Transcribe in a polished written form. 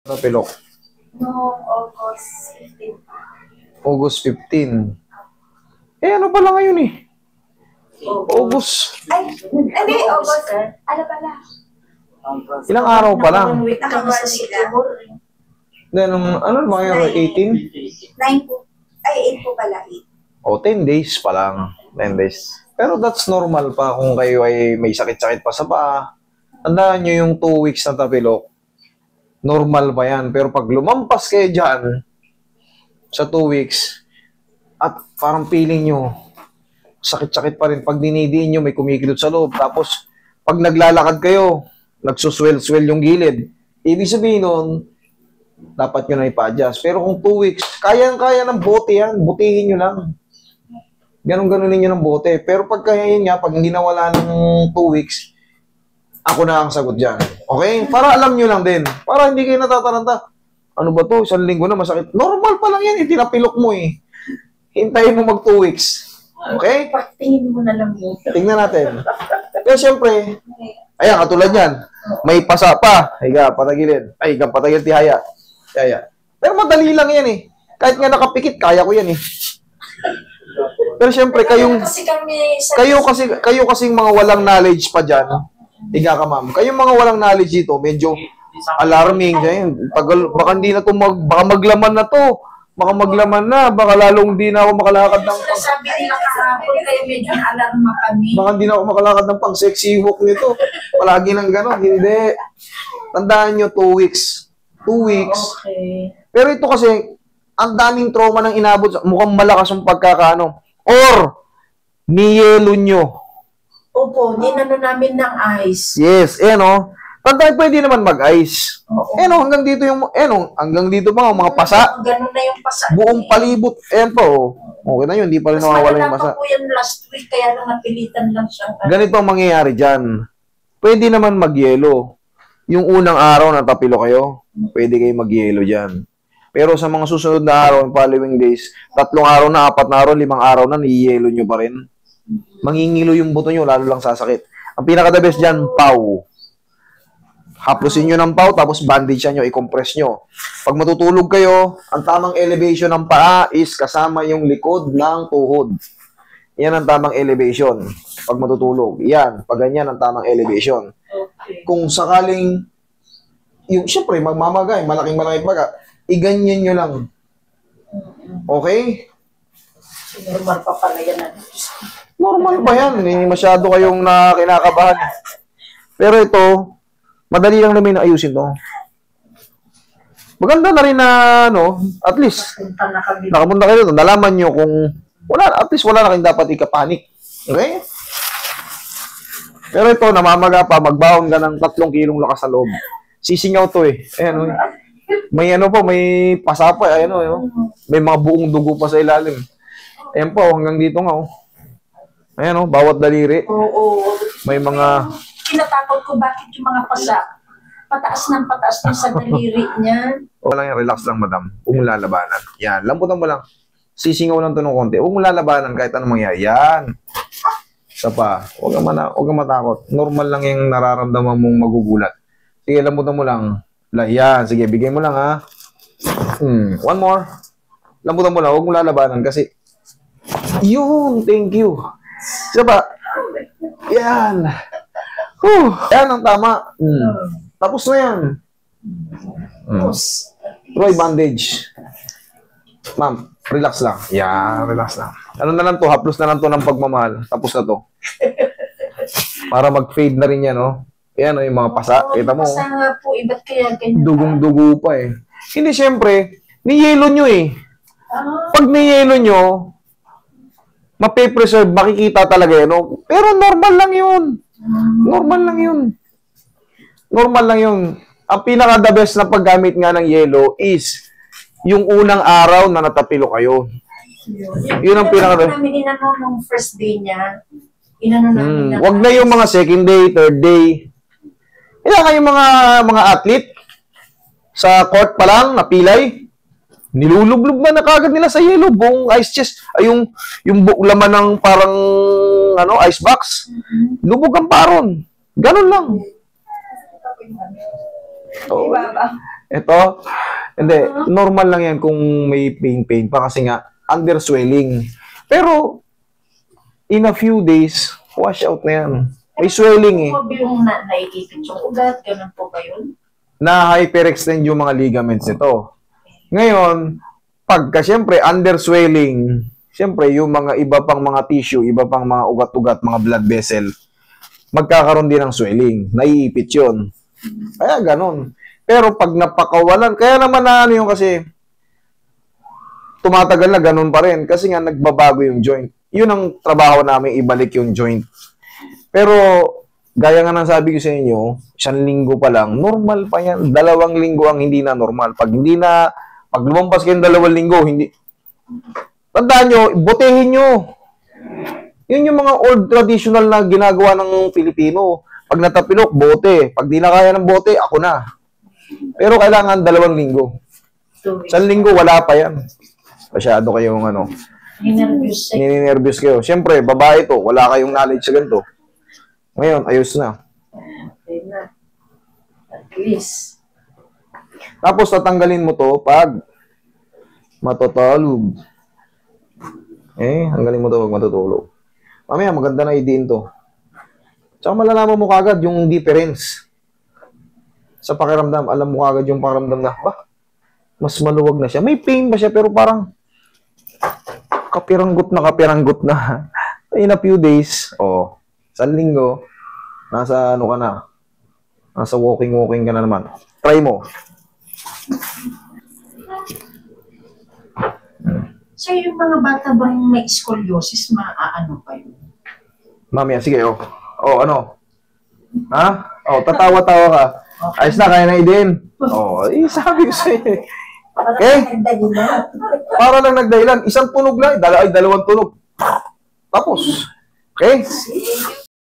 Napilok. Noong August 15. August 15. Eh, ano pala ngayon eh? August. Ay, hindi, August. Ano pala? Ilang araw pa lang? Nakakuha sila. Then, ano ba ngayon? 18? 9 po. Ay, 8 po pala. 8. O, 10 days pa lang. 10 days. Pero that's normal pa kung kayo ay may sakit-sakit pa sa paa. Tandaan nyo yung 2 weeks na tapilok. Normal pa yan. Pero pag lumampas kayo dyan, sa 2 weeks, at parang feeling nyo, sakit-sakit pa rin. Pag dinidiin nyo, may kumikilot sa loob. Tapos, pag naglalakad kayo, nagsuswell-swell yung gilid. Ibig sabihin nun, dapat nyo na ipa-adjust. Pero kung 2 weeks, kaya ng bote yan. Butihin nyo lang. Ganon-ganon ninyo ng bote. Pero pag kaya yun nga, pag hindi nawala ng 2 weeks, ako na ang sagot dyan. Okay? Para alam nyo lang din. Para hindi kayo natataranta. Ano ba to? 1 linggo na masakit. Normal pa lang yan. Itinapilok mo eh. Hintayin mo mag 2 weeks. Okay? Tingin mo na lang mo. Tingnan natin. Pero syempre, ayan, katulad yan. May pasa pa. Higa, patagilid. Ay, higa, patagilid, tihaya. Tihaya. Pero madali lang yan eh. Kahit nga nakapikit, kaya ko yan eh. Pero syempre, kayo kasing mga walang knowledge pa dyan. Higa ka, ma'am. Kayong mga walang knowledge dito, medyo alarming. Baka hindi na to, baka maglaman na to. Baka maglaman na. Baka lalong di na ako makalakad ng sabi nila kahapon, kaya medyo alarma kami. Baka hindi na ako makalakad ng pang-sexy walk nito. Palagi nang gano'n. Hindi. Tandaan nyo, 2 weeks. 2 weeks. Okay. Pero ito kasi, ang daming trauma nang inabot. Mukhang malakas yung pagkakaano. Or, niyelo nyo. Opo, ninano namin ng ice. Yes, no? Tandaan, pwede naman mag-ice. No, hanggang dito yung, no, hanggang dito mga pasa. Ganun na yung pasa. Buong palibot. Po. Okay na yun, hindi pa rin nawawala yung pasa. Mas malala pa po yan last week, kaya lang napilitan lang siyang. Ganito ang mangyayari dyan. Pwede naman mag-yelo. Yung unang araw na tapilo kayo, pwede kayo mag-yelo dyan. Pero sa mga susunod na araw, yung following days, 3 araw na, 4 na araw, 5 araw na, niyelo nyo pa rin. Mangingilo yung buto nyo, lalo lang sasakit. Ang pinaka-the best dyan, pau. Haplusin nyo ng pau, tapos bandage nyo, i-compress nyo. Pag matutulog kayo, ang tamang elevation ng paa is kasama yung likod ng tuhod. Yan ang tamang elevation. Pag matutulog. Yan, pag ganyan ang tamang elevation. Okay. Kung sakaling, yung, syempre, magmamagay, malaking baga, iganyan nyo lang. Okay? Normal pa pala yan. Normal pa yan. Hindi masyado kayong kinakabahan. Pero ito, madali lang namin ayusin to. Maganda na rin na, at least, nakapunta kayo doon. Nalaman nyo kung, at least wala na kayong dapat ikapanik. Okay? Pero ito, namamaga pa, magbaon ka ng 3 kilong lakas sa loob. Sisingaw to eh. Ayan, may may pasa pa. Ayan, may mga buong dugo pa sa ilalim. Ayan po, hanggang dito nga. Ayan, bawat daliri. Oo. May mga... Tinatakot ko bakit yung mga pasa. Pataas ng sa daliri niya. Wala yan, relax lang, madam. Huwag mo lalabanan. Yan, lambutan mo lang. Sisingaw lang ito ng konti. Huwag mo lalabanan kahit anong mangyari. Yan. Isa pa. Huwag kang matakot. Normal lang yung nararamdaman mong magugulat. Sige, lambutan mo lang. Yan. Sige, bigay mo lang, ha. One more. Lambutan mo lang. Huwag mo lalabanan kasi yun. Thank you. Isa pa. Yan. Yan ang tama. Tapos na yan. Roy, bandage. Ma'am, relax lang. Yan, relax lang. Ano na lang to? Haplos na lang to ng pagmamahal. Tapos na to. Para mag-fade na rin yan, Yan, yung mga pasa. Kita mo. Pasa nga po. Iba't kaya ganyan. Dugong-dugo pa eh. Hindi, syempre, niyelo nyo eh. Pag niyelo nyo, mape-preserve, makikita talaga yun. Pero normal lang yun. Normal lang yun. Normal lang yun. Ang pinaka-the best na paggamit nga ng yelo is yung unang araw na natapilo kayo. Yun ang pinaka-the best. Namin inano nung first day niya. Inano namin. Wag na yung mga second day, third day. Ilan nga yung mga athlete sa court pa lang, napilay. Nilulublog na kagad nila sa yelo, buong ice chest, ay yung laman ng parang ice box. Lubog ang paron. Ganun lang. Diba ba? Ito, hindi, normal lang yan kung may pain pa kasi nga, under swelling. Pero, in a few days, wash out na yan. May swelling eh. Ano po ba yung naiipit yung ugat? Ganun po ba yun? Na hyperextend yung mga ligaments nito. Ngayon, pagka siyempre under swelling, siyempre yung mga iba pang mga tissue, iba pang mga ugat-ugat, mga blood vessel, magkakaroon din ng swelling. Naiipit yun. Kaya ganun. Pero pag napakawalan, kaya naman na ano yung kasi tumatagal na ganun pa rin kasi nga nagbabago yung joint. Yun ang trabaho namin, ibalik yung joint. Pero gaya nga ng sabi ko sa inyo, 1 linggo pa lang, normal pa yan. 2 linggo ang hindi na normal. Pag lumampas kayo 2 linggo, hindi. Tandaan nyo, botehin nyo. Yun yung mga old traditional na ginagawa ng Pilipino. Pag natapilok, bote. Pag di na kaya ng bote, ako na. Pero kailangan 2 linggo. 1 linggo, wala pa yan. Masyado kayong ninervous kayo. Siyempre, babae to, wala kayong knowledge sa ganito. Ngayon, ayos na. Okay na. At least. Tapos, tatanggalin mo to pag matutulog. Hanggalin mo to pag matutulog. Mamaya, maganda na idiin to. Tsaka malalaman mo kagad yung difference. Sa pakiramdam, alam mo kagad yung pakiramdam na, mas maluwag na siya. May pain ba siya, pero parang kapiranggot na. In a few days, 1 linggo, nasa ano ka na, nasa walking ka na naman. Try mo. So, yung mga bata bang may scoliosis, maaano pa yun? Mamaya, sige, ano? Ha? Tatawa-tawa ka. Ayos na, kaya na idin. Sabi ko sa'yo. Para lang nagdahilan. Isang tunog lang, 2 tunog. Tapos. Okay?